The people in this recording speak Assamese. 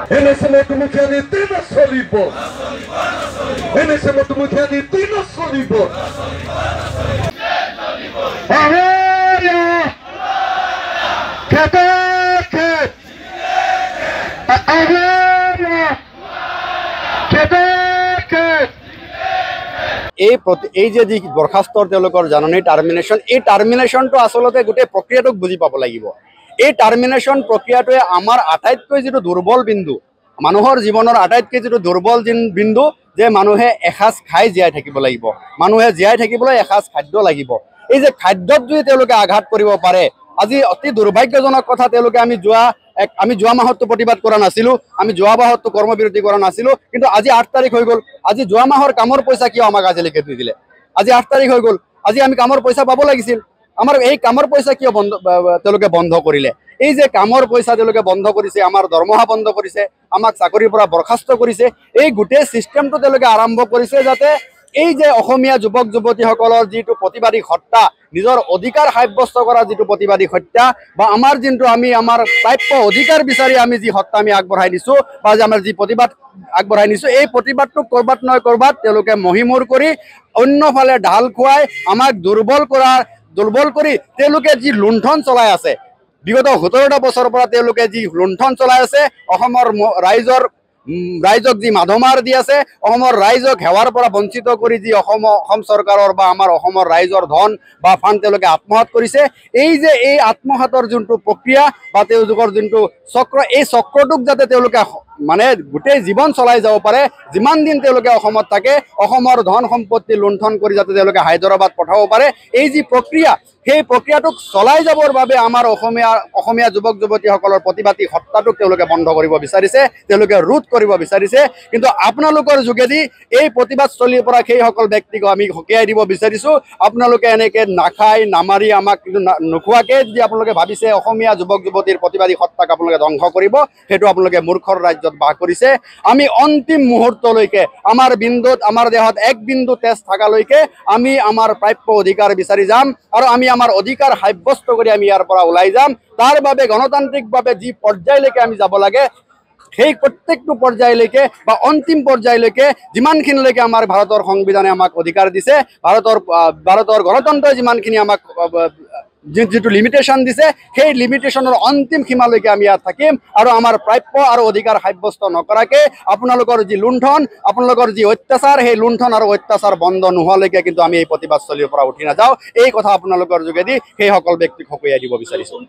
Nesse momento Mukianity na Solibor. Nesse momento Mukianity na Solibor. Areia! Quebec! Areia! Quebec! এই যে বৰখাস্তৰ তেওঁলোকৰ জাননী টাৰ্মিনেশ্যন এই টাৰ্মিনেশ্যনটো আচলতে গোটেই প্ৰক্ৰিয়াটোক বুজি পাব লাগিব। এই টাৰ্মিনেশ্যন প্ৰক্ৰিয়াটোৱে আমাৰ আটাইতকৈ যিটো দুৰ্বল বিন্দু মানুহৰ জীৱনৰ আটাইতকৈ যিটো দুৰ্বল বিন্দু যে মানুহে এসাঁজ খাই জীয়াই থাকিব লাগিব, মানুহে জীয়াই থাকিবলৈ এসাঁজ খাদ্য লাগিব। এই যে খাদ্যত যদি তেওঁলোকে আঘাত কৰিব পাৰে, আজি অতি দুৰ্ভাগ্যজনক কথা তেওঁলোকে আমি যোৱা মাহতো প্ৰতিবাদ কৰা নাছিলোঁ, আমি যোৱা মাহতো কৰ্মবিৰতি কৰা নাছিলোঁ, কিন্তু আজি 8 তাৰিখ হৈ গ'ল। আজি যোৱা মাহৰ কামৰ পইচা কিয় আমাক আজিলৈকে নিদিলে? আজি 8 তাৰিখ হৈ গ'ল, আজি আমি কামৰ পইচা পাব লাগিছিল। আমাৰ এই কামৰ পইচা কিয় তেওঁলোকে বন্ধ কৰিলে? এই যে কামৰ পইচা তেওঁলোকে বন্ধ কৰিছে, আমাৰ দৰমহা বন্ধ কৰিছে, আমাক চাকৰিৰ পৰা বৰখাস্ত কৰিছে, এই গোটেই চিষ্টেমটো তেওঁলোকে আৰম্ভ কৰিছে যাতে এই যে অসমীয়া যুৱক যুৱতীসকলৰ যিটো প্ৰতিবাদী সত্তা, নিজৰ অধিকাৰ সাব্যস্ত কৰা যিটো প্ৰতিবাদী সত্তা বা আমাৰ যোনটো আমাৰ প্ৰাপ্য অধিকাৰ বিচাৰি আমি যি সত্তা আমি আগবঢ়াই নিছোঁ বা যে আমাৰ যি প্ৰতিবাদ আগবঢ়াই নিছোঁ, এই প্ৰতিবাদটোক ক'ৰবাত নহয় ক'ৰবাত তেওঁলোকে মহিমূৰ কৰি অন্যফালে ঢাল খুৱাই আমাক দুৰ্বল কৰি তেওঁলোকে যি লুণ্ঠন চলাই আছে, বিগত 17টা বছৰৰ পৰা তেওঁলোকে যি লুণ্ঠন চলাই আছে, অসমৰ ৰাইজক যি মাধমাৰ দি আছে, অসমৰ ৰাইজক সেৱাৰ পৰা বঞ্চিত কৰি যি অসম চৰকাৰৰ বা আমাৰ অসমৰ ৰাইজৰ ধন বা ফাণ্ড তেওঁলোকে আত্মসাৎ কৰিছে, এই যে এই আত্মসাতৰ যোনটো প্ৰক্ৰিয়া বা তেওঁলোকৰ যোনটো চক্ৰ, এই চক্ৰটোক যাতে তেওঁলোকে মানে গোটেই জীৱন চলাই যাব পাৰে, যিমান দিন তেওঁলোকে অসমত থাকে, অসমৰ ধন সম্পত্তি লুণ্ঠন কৰি যাতে তেওঁলোকে হায়দৰাবাদ পঠাব পাৰে, এই যি প্ৰক্ৰিয়া, সেই প্ৰক্ৰিয়াটোক চলাই যাবৰ বাবে আমাৰ অসমীয়া যুৱক যুৱতীসকলৰ প্ৰতিবাদী সত্তাটোক তেওঁলোকে বন্ধ কৰিব বিচাৰিছে, তেওঁলোকে ৰোধ কৰিব বিচাৰিছে। কিন্তু আপোনালোকৰ যোগেদি এই প্ৰতিবাদস্থলীৰ পৰা সেইসকল ব্যক্তিক আমি সকীয়াই দিব বিচাৰিছোঁ। আপোনালোকে এনেকৈ নাখাই নামাৰি আমাক নোখোৱাকৈ যদি আপোনালোকে ভাবিছে অসমীয়া যুৱক যুৱতীৰ প্ৰতিবাদী সত্তাক আপোনালোকে ধ্বংস কৰিব, সেইটো আপোনালোকে মূৰ্খৰ ৰাজ্যত বাস কৰিছে। আমি অন্তিম মুহূৰ্তলৈকে আমাৰ দেহত 1 বিন্দু তেজ থকালৈকে আমি আমাৰ প্ৰাপ্য অধিকাৰ বিচাৰি যাম আৰু আমি আমাৰ অধিকাৰ সাব্যস্ত কৰি আমি ইয়াৰ পৰা ওলাই যাম। তাৰ বাবে গণতান্ত্ৰিকভাৱে যি পৰ্যায়লৈকে আমি যাব লাগে, সেই প্ৰত্যেকটো পৰ্যায়লৈকে বা অন্তিম পৰ্যায়লৈকে যিমানখিনিলৈকে আমাৰ ভাৰতৰ সংবিধানে আমাক অধিকাৰ দিছে, ভাৰতৰ গণতন্ত্ৰই যিমানখিনি আমাক যিটো লিমিটেশ্যন দিছে, সেই লিমিটেশ্যনৰ অন্তিম সীমালৈকে আমি ইয়াত থাকিম আৰু আমাৰ প্ৰাপ্য আৰু অধিকাৰ সাব্যস্ত নকৰাকৈ আপোনালোকৰ যি লুণ্ঠন, আপোনালোকৰ যি অত্যাচাৰ, সেই লুণ্ঠন আৰু অত্যাচাৰ বন্ধ নোহোৱালৈকে কিন্তু আমি এই প্ৰতিবাদস্থলীৰ পৰা উঠি নাযাওঁ। এই কথা আপোনালোকৰ যোগেদি সেইসকল ব্যক্তিক সকীয়াই দিব বিচাৰিছোঁ।